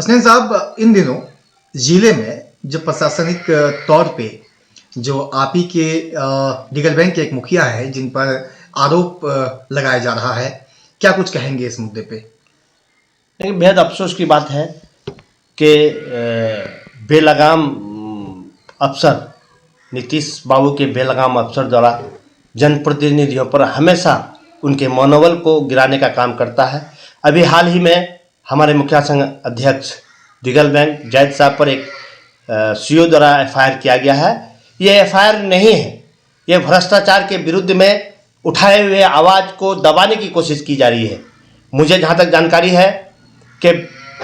हसनैन साहब, इन दिनों जिले में जो प्रशासनिक तौर पे जो आप ही के लीगल बैंक के एक मुखिया है जिन पर आरोप लगाया जा रहा है, क्या कुछ कहेंगे इस मुद्दे पे? लेकिन बेहद अफसोस की बात है कि बेलगाम अफसर नीतीश बाबू के बेलगाम अफसर द्वारा जनप्रतिनिधियों पर हमेशा उनके मनोबल को गिराने का काम करता है। अभी हाल ही में हमारे मुखिया संघ अध्यक्ष दिगल बैंक जैद साहब पर एक सीओ द्वारा एफआईआर किया गया है। ये एफआईआर नहीं है, ये भ्रष्टाचार के विरुद्ध में उठाए हुए आवाज़ को दबाने की कोशिश की जा रही है। मुझे जहाँ तक जानकारी है कि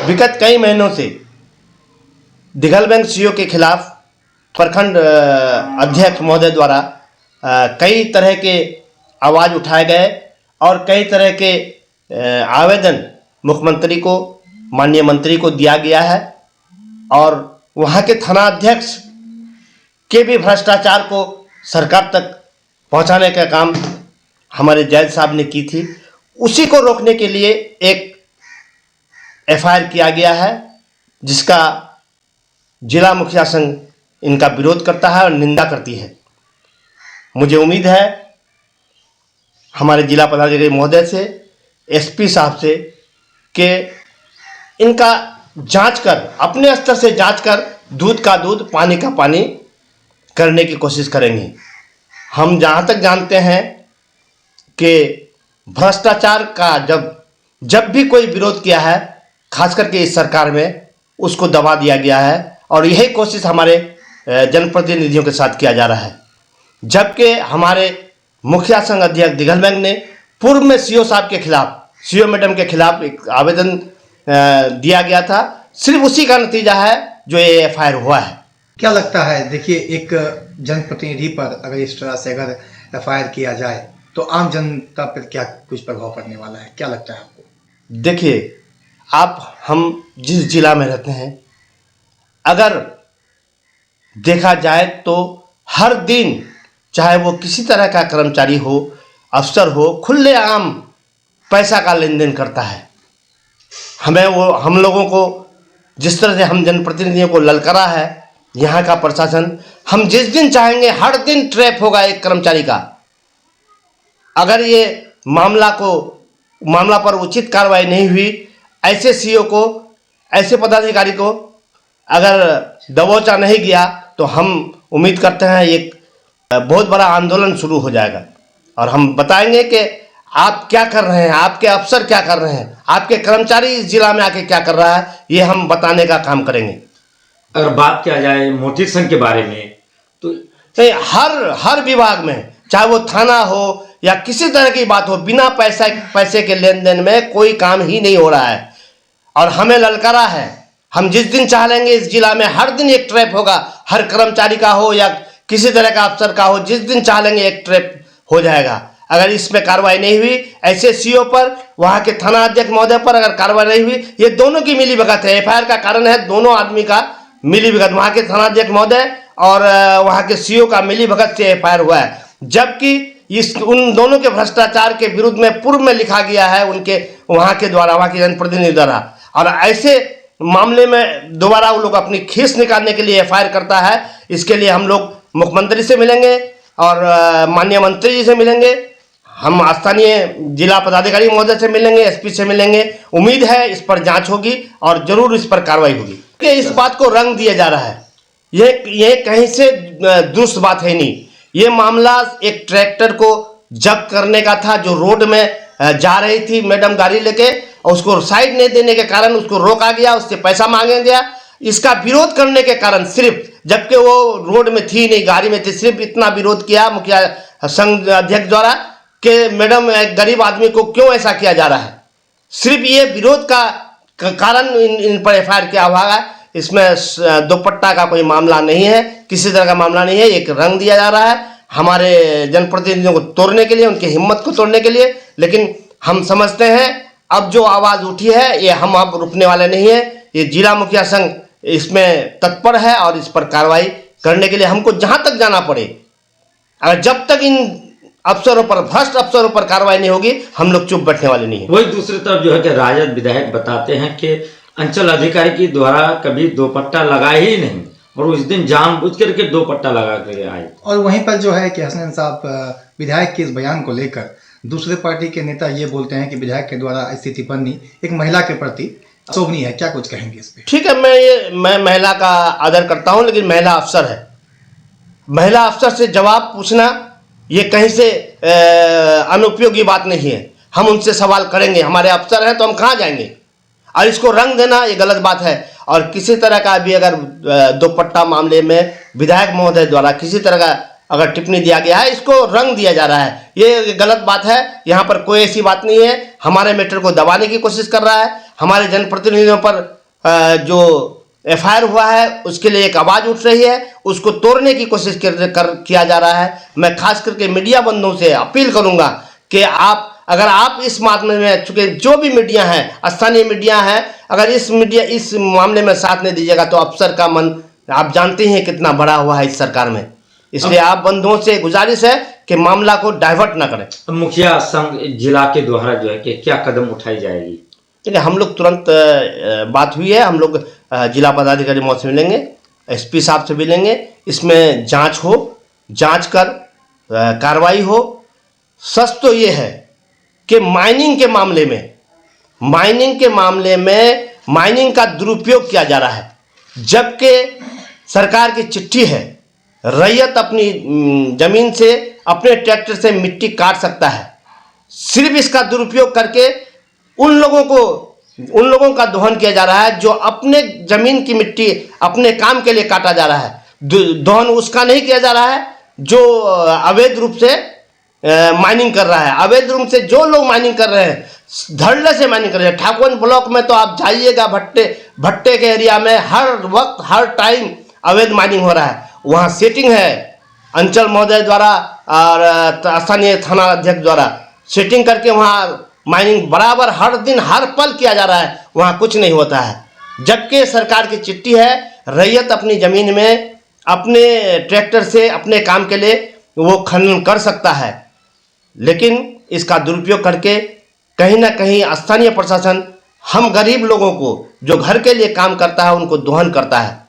विगत कई महीनों से दिगल बैंक सीओ के खिलाफ प्रखंड अध्यक्ष महोदय द्वारा कई तरह के आवाज़ उठाए गए और कई तरह के आवेदन मुख्यमंत्री को, माननीय मंत्री को दिया गया है और वहाँ के थाना अध्यक्ष के भी भ्रष्टाचार को सरकार तक पहुँचाने का काम हमारे जैद साहब ने की थी। उसी को रोकने के लिए एक एफआईआर किया गया है जिसका जिला मुखिया संघ इनका विरोध करता है और निंदा करती है। मुझे उम्मीद है हमारे जिला पदाधिकारी महोदय से, एसपी साहब से कि इनका जांच कर, अपने स्तर से जांच कर दूध का दूध पानी का पानी करने की कोशिश करेंगे। हम जहाँ तक जानते हैं कि भ्रष्टाचार का जब भी कोई विरोध किया है, खास करके इस सरकार में, उसको दबा दिया गया है और यही कोशिश हमारे जनप्रतिनिधियों के साथ किया जा रहा है। जबकि हमारे मुखिया संघ अध्यक्ष दिगल बैंक ने पूर्व में सीओ साहब के खिलाफ, सीओ मैडम के खिलाफ एक आवेदन दिया गया था, सिर्फ उसी का नतीजा है जो ये एफआईआर हुआ है। क्या लगता है, देखिए, एक जनप्रतिनिधि पर अगर इस तरह से अगर एफआईआर किया जाए तो आम जनता पर क्या कुछ प्रभाव पड़ने वाला है, क्या लगता है आपको? देखिए, हम जिस जिला में रहते हैं, अगर देखा जाए तो हर दिन, चाहे वो किसी तरह का कर्मचारी हो, अफसर हो, खुलेआम पैसा का लेन देन करता है। हम लोगों को जिस तरह से हम जनप्रतिनिधियों को ललकारा है यहाँ का प्रशासन, हम जिस दिन चाहेंगे हर दिन ट्रैप होगा एक कर्मचारी का। अगर ये मामला पर उचित कार्रवाई नहीं हुई, ऐसे सीओ को, ऐसे पदाधिकारी को अगर दबोचा नहीं गया तो हम उम्मीद करते हैं एक बहुत बड़ा आंदोलन शुरू हो जाएगा और हम बताएंगे कि आप क्या कर रहे हैं, आपके अफसर क्या कर रहे हैं, आपके कर्मचारी इस जिला में आके क्या कर रहा है, ये हम बताने का काम करेंगे। अगर बात किया जाए मोती संघ के बारे में तो हर विभाग में, चाहे वो थाना हो या किसी तरह की बात हो, बिना पैसे के लेन देन में कोई काम ही नहीं हो रहा है और हमें ललकारा है। हम जिस दिन चाह लेंगे इस जिला में हर दिन एक ट्रैप होगा, हर कर्मचारी का हो या किसी तरह का अफसर का हो, जिस दिन चाह लेंगे एक ट्रैप हो जाएगा। अगर इसमें कार्रवाई नहीं हुई, ऐसे सीओ पर, वहाँ के थाना अध्यक्ष महोदय पर अगर कार्रवाई नहीं हुई, ये दोनों की मिलीभगत है। एफआईआर का कारण है दोनों आदमी का मिलीभगत, वहाँ के थाना अध्यक्ष महोदय और वहाँ के सीओ का मिलीभगत से एफआईआर हुआ है। जबकि उन दोनों के भ्रष्टाचार के विरुद्ध में पूर्व में लिखा गया है उनके वहाँ के द्वारा, वहाँ के जनप्रतिनिधि द्वारा, और ऐसे मामले में दोबारा वो लोग अपनी खीस निकालने के लिए एफआईआर करता है। इसके लिए हम लोग मुख्यमंत्री से मिलेंगे और माननीय मंत्री जी से मिलेंगे, हम स्थानीय जिला पदाधिकारी महोदय से मिलेंगे, एसपी से मिलेंगे। उम्मीद है इस पर जांच होगी और जरूर इस पर कार्रवाई होगी कि इस बात को रंग दिया जा रहा है। ये कहीं से दुरुस्त बात है नहीं। ये मामला एक ट्रैक्टर को जब्त करने का था जो रोड में जा रही थी मैडम गाड़ी लेके, और उसको साइड नहीं देने के कारण उसको रोका गया, उससे पैसा मांगा गया। इसका विरोध करने के कारण सिर्फ, जबकि वो रोड में थी नहीं, गाड़ी में थी, सिर्फ इतना विरोध किया मुखिया संघ अध्यक्ष द्वारा कि मैडम, एक गरीब आदमी को क्यों ऐसा किया जा रहा है। सिर्फ ये विरोध का कारण इन पर एफआईआर किया हुआ है। इसमें दुपट्टा का कोई मामला नहीं है, किसी तरह का मामला नहीं है। एक रंग दिया जा रहा है हमारे जनप्रतिनिधियों को तोड़ने के लिए, उनकी हिम्मत को तोड़ने के लिए। लेकिन हम समझते हैं अब जो आवाज़ उठी है ये हम अब रुकने वाले नहीं है। ये जिला मुखिया संघ इसमें तत्पर है और इस पर कार्रवाई करने के लिए हमको जहाँ तक जाना पड़े, अगर जब तक इन अफसरों पर, भ्रष्ट अफसरों पर कार्रवाई नहीं होगी, हम लोग चुप बैठने वाले नहीं है। वही दूसरी तरफ जो है कि राजद विधायक बताते हैं कि अंचल अधिकारी के द्वारा कभी दोपट्टा लगाया ही नहीं, और उस दिन जानबूझ करके दोपट्टा लगा कर आए। और वहीं पर जो है कि हसनैन साहब विधायक के इस बयान को लेकर दूसरे पार्टी के नेता ये बोलते हैं कि विधायक के द्वारा स्थिति बननी एक महिला के प्रति शोभनीय है। क्या कुछ कहेंगे इस पे? ठीक है, मैं महिला का आदर करता हूं, लेकिन महिला अफसर है। महिला अफसर से जवाब पूछना ये कहीं से अनुपयोगी बात नहीं है। हम उनसे सवाल करेंगे, हमारे अफसर हैं तो हम कहाँ जाएंगे। और इसको रंग देना ये गलत बात है। और किसी तरह का भी अगर दोपट्टा मामले में विधायक महोदय द्वारा किसी तरह का अगर टिप्पणी दिया गया है, इसको रंग दिया जा रहा है, ये गलत बात है। यहाँ पर कोई ऐसी बात नहीं है। हमारे मैटर को दबाने की कोशिश कर रहा है। हमारे जनप्रतिनिधियों पर जो FIR हुआ है उसके लिए एक आवाज़ उठ रही है, उसको तोड़ने की कोशिश किया जा रहा है। मैं खास करके मीडिया बंधुओं से अपील करूँगा कि अगर आप इस मामले में, चूँकि जो भी मीडिया है, स्थानीय मीडिया है, अगर इस मामले में साथ नहीं दीजिएगा तो अफसर का मन आप जानते हैं कितना बड़ा हुआ है इस सरकार में। इसलिए आप बंधुओं से गुजारिश है कि मामला को डाइवर्ट ना करें। मुखिया संघ जिला के द्वारा जो है कि क्या कदम उठाई जाएगी? देखिए, हम लोग तुरंत बात हुई है, हम लोग जिला पदाधिकारी महोदय से मिलेंगे, SP साहब से मिलेंगे, इसमें जांच हो, जांच कर कार्रवाई हो। सच तो ये है कि माइनिंग के मामले में माइनिंग का दुरुपयोग किया जा रहा है, जबकि सरकार की चिट्ठी है, रैयत अपनी जमीन से अपने ट्रैक्टर से मिट्टी काट सकता है। सिर्फ इसका दुरुपयोग करके उन लोगों का दोहन किया जा रहा है जो अपने जमीन की मिट्टी अपने काम के लिए काटा जा रहा है। दोहन उसका नहीं किया जा रहा है जो अवैध रूप से माइनिंग कर रहा है। अवैध रूप से जो लोग माइनिंग कर रहे हैं, धड़ल्ले से माइनिंग कर रहे हैं। ठाकुर ब्लॉक में तो आप जाइएगा, भट्टे के एरिया में हर वक्त हर टाइम अवैध माइनिंग हो रहा है। वहाँ सेटिंग है, अंचल महोदय द्वारा और स्थानीय थाना अध्यक्ष द्वारा सेटिंग करके वहाँ माइनिंग बराबर हर दिन हर पल किया जा रहा है, वहाँ कुछ नहीं होता है। जबकि सरकार की चिट्ठी है, रैयत अपनी ज़मीन में अपने ट्रैक्टर से अपने काम के लिए वो खनन कर सकता है, लेकिन इसका दुरुपयोग करके कहीं ना कहीं स्थानीय प्रशासन हम गरीब लोगों को जो घर के लिए काम करता है उनको दोहन करता है।